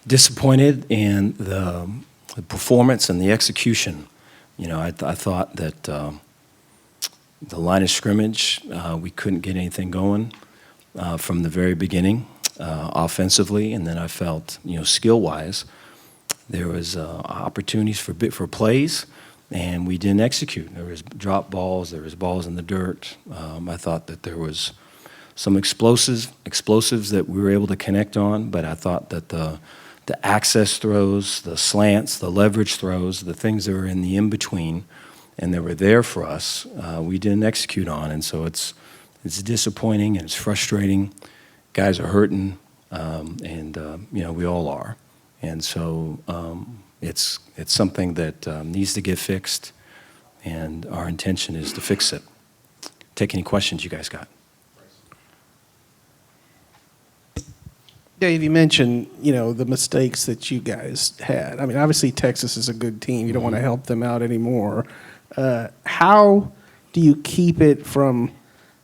Disappointed in the performance and the execution. I thought that the line of scrimmage, we couldn't get anything going from the very beginning offensively, and then I felt, skill-wise, there was opportunities for plays, and we didn't execute. There was drop balls, there was balls in the dirt. I thought that there was some explosives that we were able to connect on, but I thought that the access throws, the slants, the leverage throws, the things that were in the in-between, and that were there for us, we didn't execute on. And so it's disappointing and it's frustrating. Guys are hurting, and we all are. And so it's something that needs to get fixed, and our intention is to fix it. Take any questions you guys got. Dave, you mentioned, the mistakes that you guys had. I mean, obviously Texas is a good team. You don't want to help them out anymore. How do you keep it from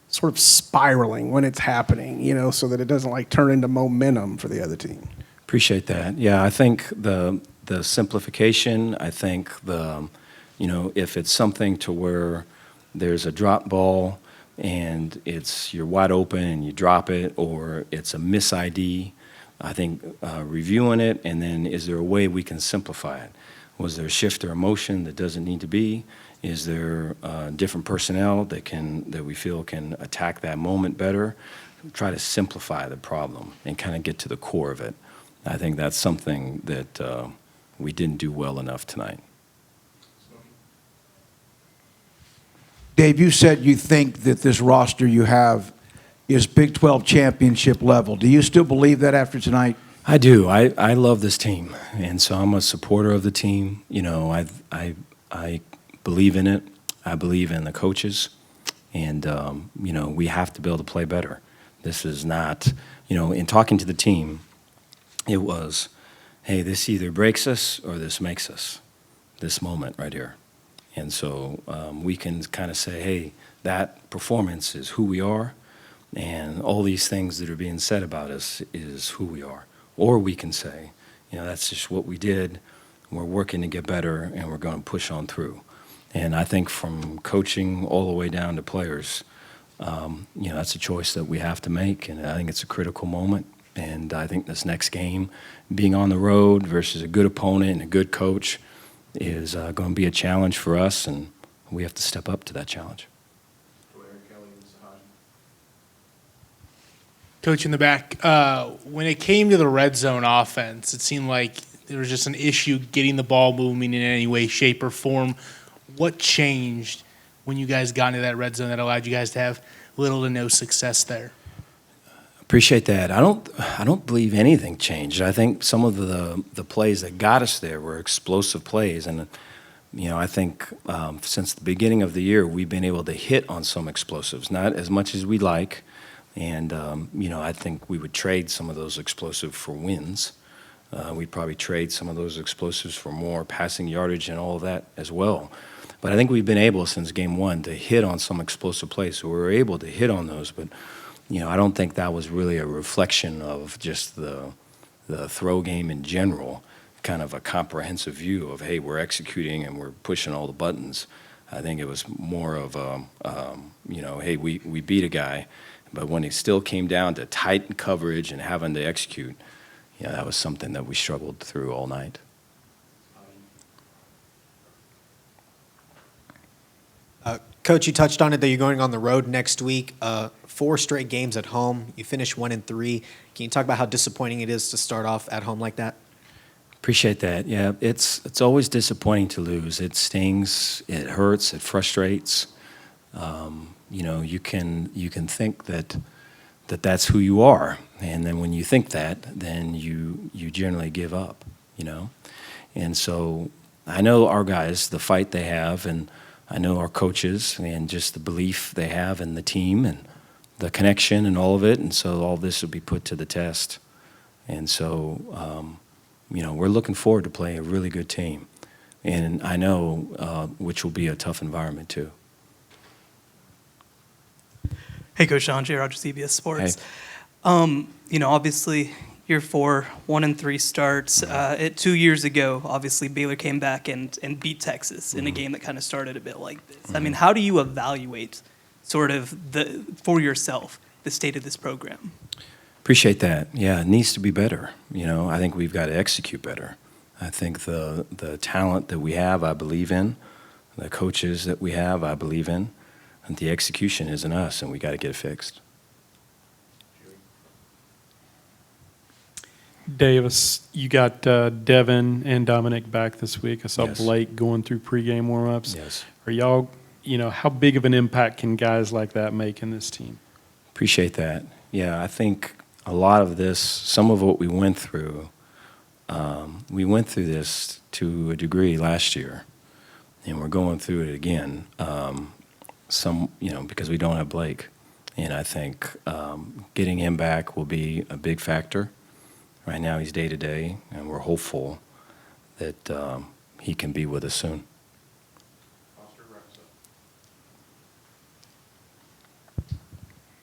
sort of spiraling when it's happening, so that it doesn't turn into momentum for the other team? Appreciate that. Yeah, I think the simplification, I think if it's something to where there's a drop ball and you're wide open and you drop it, or it's a miss ID, I think reviewing it, and then is there a way we can simplify it? Was there a shift or emotion that doesn't need to be? Is there different personnel that we feel can attack that moment better? Try to simplify the problem and kind of get to the core of it. I think that's something that we didn't do well enough tonight. Dave, you said you think that this roster you have is Big 12 championship level. Do you still believe that after tonight? I do. I love this team, and so I'm a supporter of the team. I believe in it. I believe in the coaches, and we have to be able to play better. This is not, in talking to the team, it was, hey, this either breaks us or this makes us, this moment right here. And so we can kind of say, hey, that performance is who we are, and all these things that are being said about us is who we are. Or we can say, that's just what we did, we're working to get better, and we're going to push on through. And I think from coaching all the way down to players, that's a choice that we have to make, and I think it's a critical moment. And I think this next game, being on the road versus a good opponent and a good coach, is going to be a challenge for us, and we have to step up to that challenge. Coach in the back, when it came to the red zone offense, it seemed like there was just an issue getting the ball moving in any way, shape, or form. What changed when you guys got into that red zone that allowed you guys to have little to no success there? Appreciate that. I don't believe anything changed. I think some of the plays that got us there were explosive plays, and I think since the beginning of the year we've been able to hit on some explosives, not as much as we like, and I think we would trade some of those explosives for wins. We'd probably trade some of those explosives for more passing yardage and all of that as well. But I think we've been able since game one to hit on some explosive plays, so we were able to hit on those, but I don't think that was really a reflection of just the throw game in general, kind of a comprehensive view of, hey, we're executing and we're pushing all the buttons. I think it was more of hey, we beat a guy, but when it still came down to tight coverage and having to execute, that was something that we struggled through all night. Coach, you touched on it that you're going on the road next week. 4 straight games at home. You finished 1-3. Can you talk about how disappointing it is to start off at home like that? Appreciate that. Yeah, it's always disappointing to lose. It stings. It hurts. It frustrates. You can think that's who you are, and then when you think that, then you generally give up. And so I know our guys, the fight they have, and I know our coaches and just the belief they have in the team and the connection and all of it, and so all this will be put to the test. And so, we're looking forward to playing a really good team, and I know which will be a tough environment too. Hey, Coach Sean, J. Rogers, CBS Sports. Hey. Obviously, Year 4, 1-3 starts. 2 years ago, obviously Baylor came back and beat Texas in a game that kind of started a bit like this. I mean, how do you evaluate sort of for yourself the state of this program? Appreciate that. Yeah, it needs to be better. I think we've got to execute better. I think the talent that we have, I believe in. The coaches that we have, I believe in. And the execution isn't us, and we got to get it fixed. Davis, you got Devin and Dominic back this week. I saw Yes. Blake going through pregame warmups. Yes. Are y'all, how big of an impact can guys like that make in this team? Appreciate that. Yeah, I think a lot of this, some of what we went through this to a degree last year, and we're going through it again. Because we don't have Blake, and I think getting him back will be a big factor. Right now, he's day to day, and we're hopeful that he can be with us soon.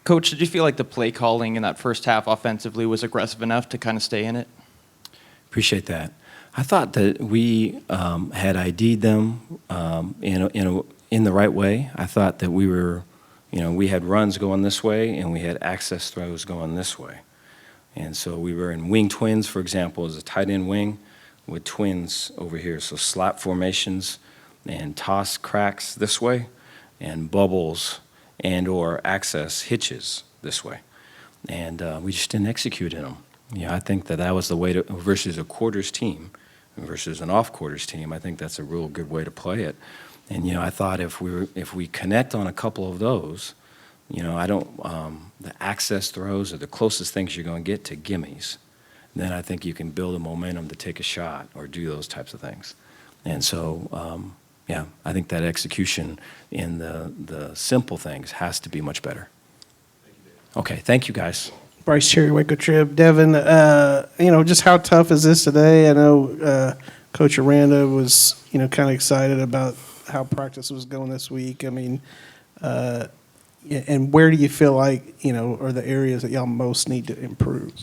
Coach, did you feel like the play calling in that first half offensively was aggressive enough to kind of stay in it? Appreciate that. I thought that we had ID'd them in the right way. I thought that we were, we had runs going this way and we had access throws going this way. And so we were in wing twins, for example, as a tight end wing with twins over here. So slot formations and toss cracks this way and bubbles and or access hitches this way. And we just didn't execute in them. I think that was the way to, versus a quarters team versus an off quarters team, I think that's a real good way to play it. And, I thought if we connect on a couple of those, the access throws are the closest things you're going to get to gimmies. Then I think you can build a momentum to take a shot or do those types of things. And so, I think that execution in the simple things has to be much better. Okay, thank you, guys. Bryce Cherry, Waco Trib. Devin, just how tough is this today? I know Coach Aranda was, kind of excited about how practice was going this week. I mean, and where do you feel like, are the areas that y'all most need to improve?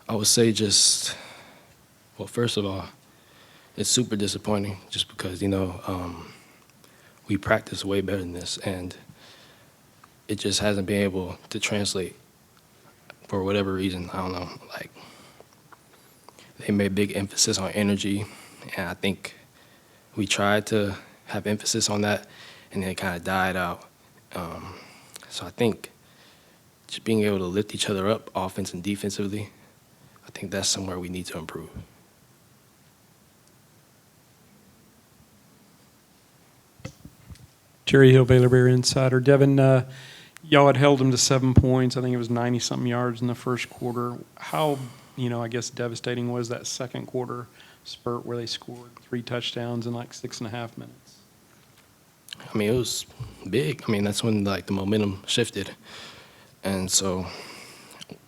I would say first of all, it's super disappointing just because, we practice way better than this, and it just hasn't been able to translate for whatever reason. I don't know. Like, they made big emphasis on energy, and I think we tried to have emphasis on that, and then it kind of died out. So I think just being able to lift each other up, offense and defensively, I think that's somewhere we need to improve. Jerry Hill, Baylor Bear Insider. Devin, y'all had held them to 7 points. I think it was 90-something yards in the first quarter. How, I guess devastating was that second quarter spurt where they scored 3 touchdowns in like 6.5 minutes? I mean, it was big. I mean, that's when the momentum shifted. And so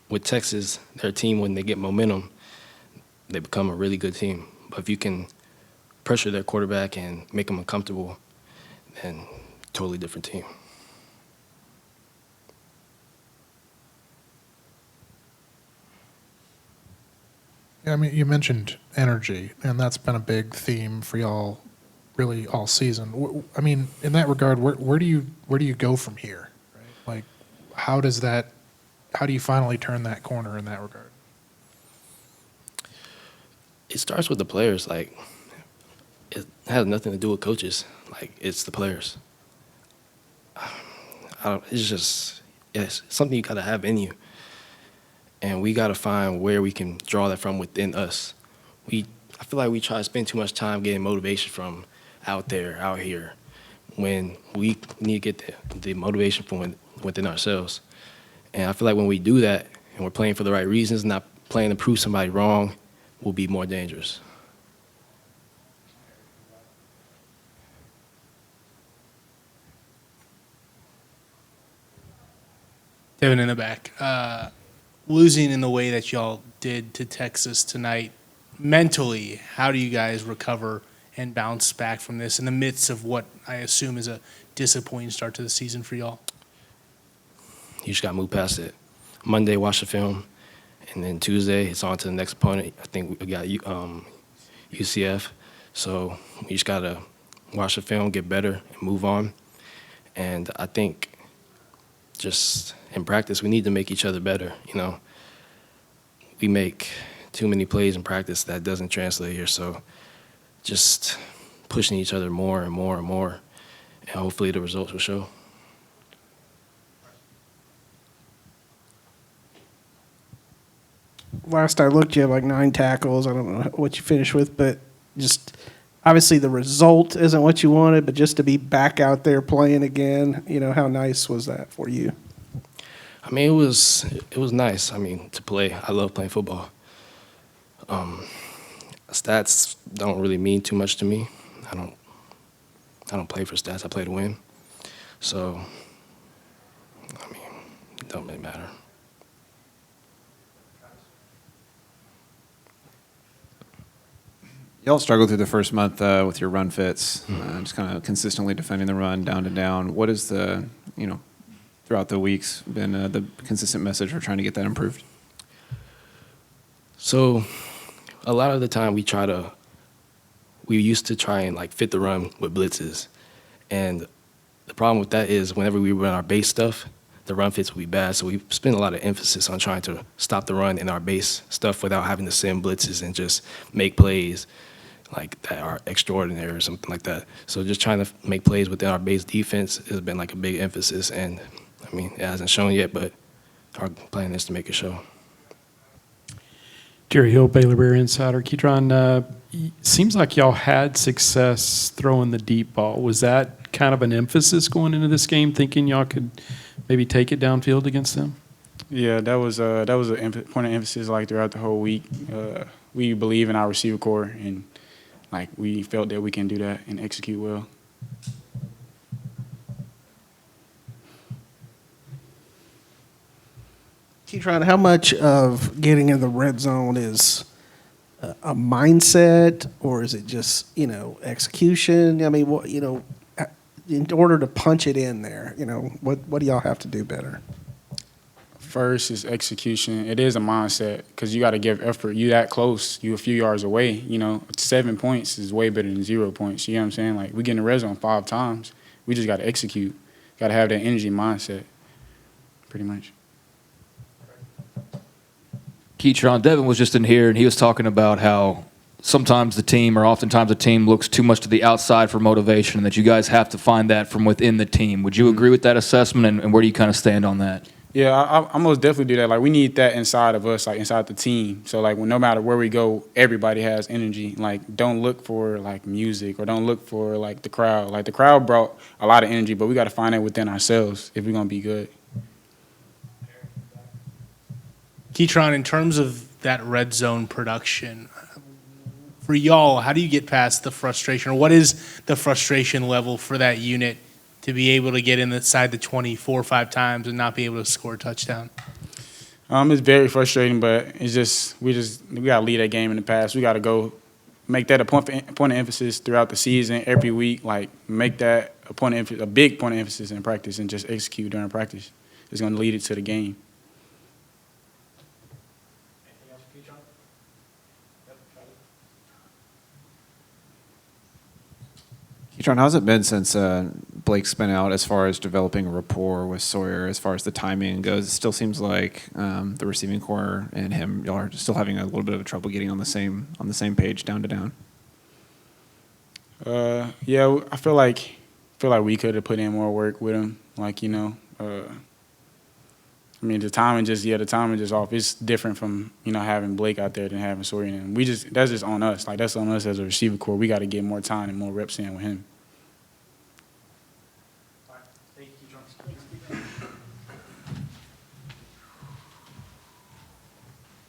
with Texas, their team, when they get momentum, they become a really good team. But if you can pressure their quarterback and make them uncomfortable, then totally different team. Yeah, I mean, you mentioned energy, and that's been a big theme for y'all really all season. I mean, in that regard, where do you go from here? Right? Like, how do you finally turn that corner in that regard? It starts with the players. Like, it has nothing to do with coaches. Like, it's the players. It's something you got to have in you. And we got to find where we can draw that from within us. I feel like we try to spend too much time getting motivation from out here, when we need to get the motivation from within ourselves. And I feel like when we do that and we're playing for the right reasons, not playing to prove somebody wrong, we'll be more dangerous. Devin in the back. Losing in the way that y'all did to Texas tonight, mentally, how do you guys recover and bounce back from this in the midst of what I assume is a disappointing start to the season for y'all? You just got to move past it. Monday, watch the film, And then Tuesday, it's on to the next opponent. I think we got UCF. So we just got to watch the film, get better, and move on. And I think just in practice, we need to make each other better. You know, we make too many plays in practice that doesn't translate here. So just pushing each other more and more and more, and hopefully the results will show. Last I looked, you had like 9 tackles. I don't know what you finished with, but just obviously the result isn't what you wanted, but just to be back out there playing again, you know, how nice was that for you? I mean, it was nice. I mean, to play. I love playing football. Stats don't really mean too much to me. I don't play for stats. I play to win. So, I mean, it don't really matter. Y'all struggled through the first month with your run fits, just kind of consistently defending the run down to down. What is the, throughout the weeks been the consistent message for trying to get that improved? So, a lot of the time we used to try and like fit the run with blitzes. And the problem with that is whenever we run our base stuff, the run fits would be bad. So we spend a lot of emphasis on trying to stop the run in our base stuff without having to send blitzes and just make plays like that are extraordinary or something like that. So just trying to make plays within our base defense has been like a big emphasis. And I mean, it hasn't shown yet, but our plan is to make it show. Jerry Hill, Baylor Bear Insider. Ketron, seems like y'all had success throwing the deep ball. Was that kind of an emphasis going into this game, thinking y'all could maybe take it downfield against them? Yeah, that was a point of emphasis like throughout the whole week. We believe in our receiver core, and like we felt that we can do that and execute well. Ketron, how much of getting in the red zone is a mindset, or is it just, execution? I mean, in order to punch it in there, what do y'all have to do better? First is execution. It is a mindset because you got to give effort. You that close, you a few yards away. 7 points is way better than 0 points. You know what I'm saying? Like we get in the red zone 5 times. We just got to execute. Got to have that energy mindset, pretty much. Ketron, Devin was just in here, and he was talking about how sometimes the team, or oftentimes the team, looks too much to the outside for motivation, and that you guys have to find that from within the team. Would you agree with that assessment, and where do you kind of stand on that? Yeah, I most definitely do that. Like we need that inside of us, like inside the team. So like no matter where we go, everybody has energy. Like don't look for like music or don't look for like the crowd. Like the crowd brought a lot of energy, but we got to find that within ourselves if we're gonna be good. Ketron, in terms of that red zone production, for y'all, how do you get past the frustration, or what is the frustration level for that unit to be able to get inside the 20 4 or 5 times and not be able to score a touchdown? It's very frustrating, but it's just we got to lead that game in the past. We got to go make that a point of emphasis throughout the season, every week. Like make that a big point of emphasis in practice, and just execute during practice. It's going to lead it to the game. Ketron, how's it been since Blake's been out as far as developing a rapport with Sawyer as far as the timing goes? It still seems like the receiving core and him, y'all are still having a little bit of trouble getting on the same page down to down. Yeah, I feel like we could have put in more work with him. Like, I mean, the timing just off. It's different from, having Blake out there than having Sawyer in. That's just on us. Like, that's on us as a receiver core. We got to get more time and more reps in with him.